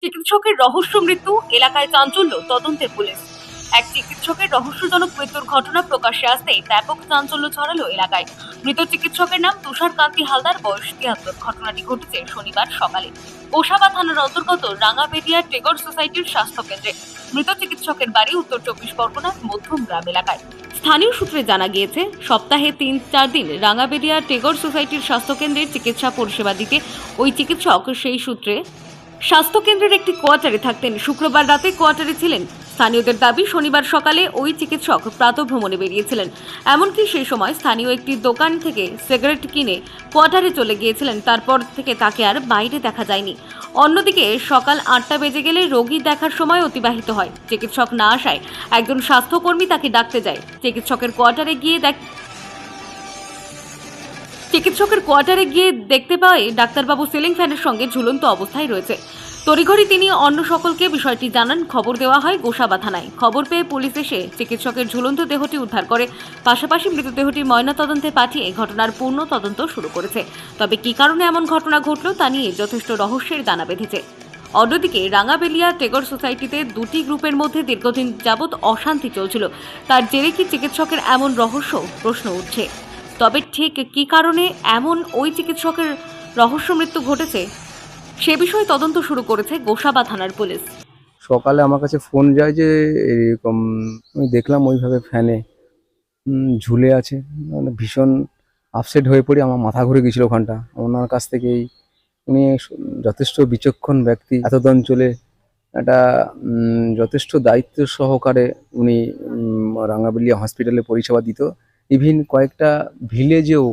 চিকিৎসকের রহস্য মৃত্যু, এলাকায় চাঞ্চল্য, তদন্তে পুলিশ। এক চিকিৎসকের রহস্যজনক মৃত্যুর ঘটনা প্রকাশ্যে আসতেই ব্যাপক চাঞ্চল্য ছড়ালো এলাকায়। মৃত চিকিৎসকের নাম তুষার কান্তি হালদার, বয়স ৭৩। ঘটনাটি ঘটেছে শনিবার সকালে গোসাবা থানার অন্তর্গত রাঙাবেদিয়া টেগর সোসাইটির স্বাস্থ্য কেন্দ্রে। মৃত চিকিৎসকের বাড়ি উত্তর ২৪ পরগনার মধ্যমগ্রাম এলাকায়। স্থানীয় সূত্রে জানা গিয়েছে, সপ্তাহে ৩-৪ দিন রাঙাবেদিয়া টেগর সোসাইটির স্বাস্থ্যকেন্দ্রের চিকিৎসা পরিষেবা দিতে ওই চিকিৎসক সেই সূত্রে স্বাস্থ্যকেন্দ্রের একটি কোয়ার্টারে থাকতেন। শুক্রবার রাতে কোয়ার্টারে ছিলেন। স্থানীয়দের দাবি, শনিবার সকালে ওই চিকিৎসক প্রাতঃভ্রমণে বেরিয়েছিলেন। এমনকি সেই সময় স্থানীয় একটি দোকান থেকে সিগারেট কিনে কোয়ার্টারে চলে গিয়েছিলেন। তারপর থেকে তাকে আর বাইরে দেখা যায়নি। অন্যদিকে সকাল ৮টা বেজে গেলে রোগী দেখার সময় অতিবাহিত হয়। চিকিৎসক না আসায় একজন স্বাস্থ্যকর্মী তাকে ডাকতে যায়। চিকিৎসকের কোয়ার্টারে গিয়ে দেখতে পায় ডাক্তারবাবু সিলিং ফ্যানের সঙ্গে ঝুলন্ত অবস্থায় রয়েছে। তড়িঘড়ি তিনি অন্য সকলকে বিষয়টি জানান। খবর দেওয়া হয় গোসাবা থানায়। খবর পেয়ে পুলিশ এসে চিকিৎসকের ঝুলন্ত দেহটি উদ্ধার করে। পাশাপাশি মৃতদেহটি ময়নাতদন্তে পাঠিয়ে ঘটনার পূর্ণ তদন্ত শুরু করেছে। তবে কী কারণে এমন ঘটনা ঘটল তা নিয়ে যথেষ্ট রহস্যের দানা বেঁধেছে। অন্যদিকে রাঙাবেলিয়া টেগর সোসাইটিতে দুটি গ্রুপের মধ্যে দীর্ঘদিন যাবৎ অশান্তি চলছিল। তার জেরে কি চিকিৎসকের এমন রহস্য, প্রশ্ন উঠছে। তবে ঠিক কী কারণে এমন ওই চিকিৎসকের রহস্য মৃত্যু ঘটেছে সে বিষয়ে তদন্ত শুরু করেছে গোসাবা থানার পুলিশ। সকালে আমার কাছে ফোন যায় যে এরকম আমি দেখলাম ওইভাবে ফ্যানে ঝুলে আছে। মানে ভীষণ আপসেট হয়ে পড়ি, আমার মাথা ঘুরে গেছিল ওখানটা। ওনার কাছ থেকেই উনি যথেষ্ট বিচক্ষণ ব্যক্তি, এতদ অঞ্চলে একটা যথেষ্ট দায়িত্ব সহকারে উনি রাঙাবেলিয়া হসপিটালে পরিষেবা দিত। ইভিন কয়েকটা ভিলেজেও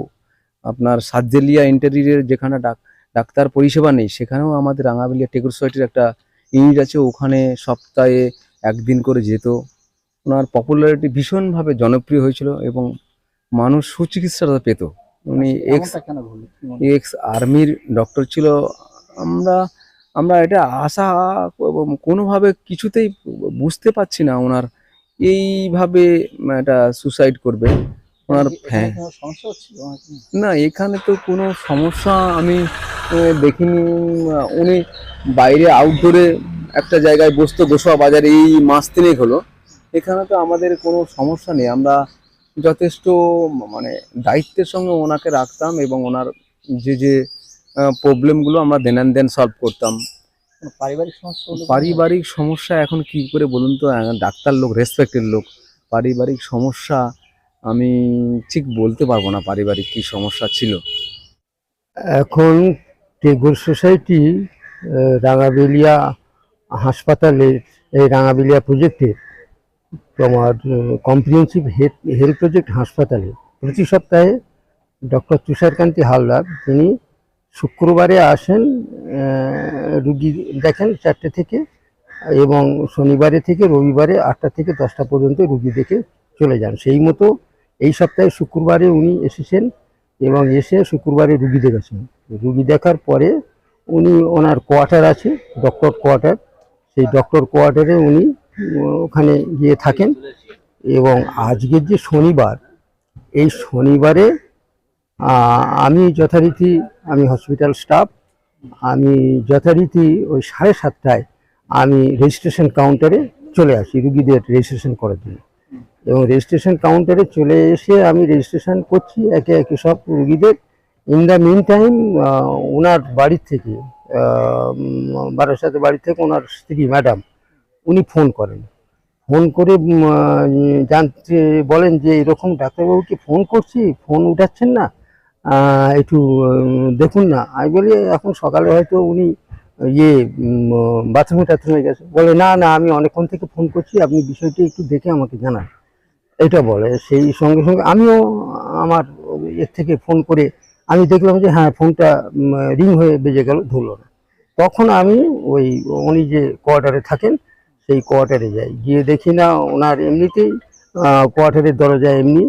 আপনার সার্জেলিয়া ইন্টারিয়ার যেখানে ডাক্তার পরিষেবা নেই, সেখানেও আমাদের রাঙাবেলিয়া টেগর সোসাইটির একটা ইউনিট আছে, ওখানে সপ্তাহে একদিন করে যেত। ওনার পপুলারিটি ভীষণভাবে জনপ্রিয় হয়েছিল এবং মানুষ সুচিকিৎসাটা পেত। উনি এক্স আর্মির ডক্টর ছিল। আমরা আমরা এটা আশা কোনোভাবে কিছুতেই বুঝতে পারছি না ওনার এইভাবে একটা সুসাইড করবে। ওনার হ্যাঁ না, এখানে তো কোনো সমস্যা আমি দেখিনি। উনি বাইরে আউটডোরে একটা জায়গায় বসতো, গোসাবা বাজারে, এই মাস 3 হলো। এখানে তো আমাদের কোনো সমস্যা নেই। আমরা যথেষ্ট মানে দায়িত্বের সঙ্গে ওনাকে রাখতাম এবং ওনার যে প্রবলেমগুলো আমরা দেন অ্যান্ড দেন সলভ করতাম। পারিবারিক সমস্যা এখন কি করে বলুন তো, ডাক্তার লোক, রেসপেক্টেড লোক, পারিবারিক সমস্যা আমি ঠিক বলতে পারবো না পারিবারিক কি সমস্যা ছিল। এখন টেগর সোসাইটি রাঙাবেলিয়া হাসপাতালের এই রাঙাবেলিয়া প্রজেক্টের তোমার কম্প্রিহেন্সিভ হেলথ প্রজেক্ট হাসপাতালে প্রতি সপ্তাহে ডক্টর তুষারকান্তি হালদার, তিনি শুক্রবারে আসেন, রুগী দেখেন 4টে থেকে, এবং শনিবারে থেকে রবিবারে 8টা থেকে 10টা পর্যন্ত রুগী দেখে চলে যান। সেই মতো এই সপ্তাহে শুক্রবারে উনি এসেছেন এবং এসে শুক্রবারে রুগী দেখেছেন। রুগী দেখার পরে উনি ওনার কোয়ার্টার আছে, ডক্টর কোয়ার্টার, সেই ডক্টর কোয়ার্টারে উনি ওখানে গিয়ে থাকেন। এবং আজকের যে শনিবার, এই শনিবারে আমি যথারীতি, আমি হসপিটাল স্টাফ, আমি যথারীতি ওই 7:30টায় আমি রেজিস্ট্রেশন কাউন্টারে চলে আসি রুগীদের রেজিস্ট্রেশন করার জন্য। এবং রেজিস্ট্রেশন কাউন্টারে চলে এসে আমি রেজিস্ট্রেশন করছি একে একে সব রুগীদের। ইন দ্য মিন টাইম ওনার বাড়ির থেকে, বারাসাতে বাড়ি থেকে ওনার স্ত্রী ম্যাডাম, উনি ফোন করেন। ফোন করে জানতে বলেন যে এরকম ডাক্তারবাবুকে ফোন করছি, ফোন উঠাচ্ছেন না, একটু দেখুন না। আমি বলি এখন সকালে হয়তো উনি বাথরুমে গেছে। বলে না না, আমি অনেকক্ষণ থেকে ফোন করছি, আপনি বিষয়টি একটু দেখে আমাকে জানান, এটা বলে। সেই সঙ্গে সঙ্গে আমিও আমার এর থেকে ফোন করে আমি দেখলাম যে হ্যাঁ, ফোনটা রিং হয়ে বেজে গেল, ধরল না। তখন আমি উনি যে কোয়ার্টারে থাকেন সেই কোয়ার্টারে যাই। গিয়ে দেখি না, ওনার এমনিতেই কোয়ার্টারের দরজায় এমনি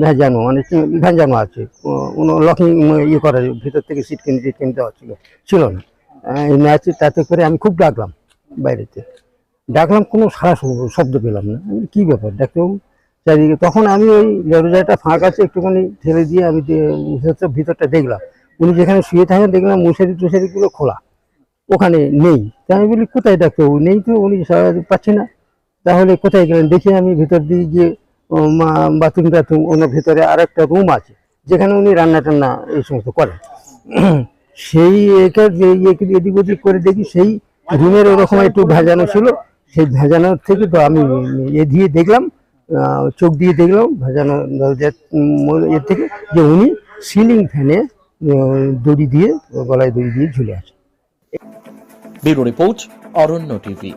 ভেজানো, মানে ভেজানো আছে, লকিং করার, ভিতর থেকে সিট কিনে দেওয়া ছিল না এই ম্যাচে। তাতে করে আমি খুব ডাকলাম, বাইরেতে ডাকলাম, কোনো সারা শব্দ পেলাম না। কি ব্যাপার ডাক্তারবাবু চারিদিকে? তখন আমি ওই দরজাটা ফাঁক আছে, একটুখানি ঠেলে দিয়ে আমি ভিতরটা দেখলাম। উনি যেখানে শুয়ে থাকেন দেখলাম মশারি টুশারিগুলো খোলা, ওখানে নেই। তা আমি বলি কোথায় ডাক্তারবাবু, নেই তো, উনি সারা পাচ্ছি না। তাহলে কোথায় গেলেন? দেখি আমি ভিতর দিয়ে গিয়ে বাথরুম টাথরুম, ওনার ভেতরে আর একটা রুম আছে যেখানে উনি রান্না টান্না এই সমস্ত করেন। সেই এদিক ওদিক করে দেখি সেই রুমের ওরকম একটু ভেজানো ছিল। সেই ভেজানোর থেকে তো আমি দিয়ে দেখলাম, চোখ দিয়ে দেখলাম ভেজানো দরজার এর থেকে, যে উনি সিলিং ফ্যানে দড়ি দিয়ে, গলায় দড়ি দিয়ে ঝুলে আছে। ব্যুরো রিপোর্ট, অরণ্য টিভি।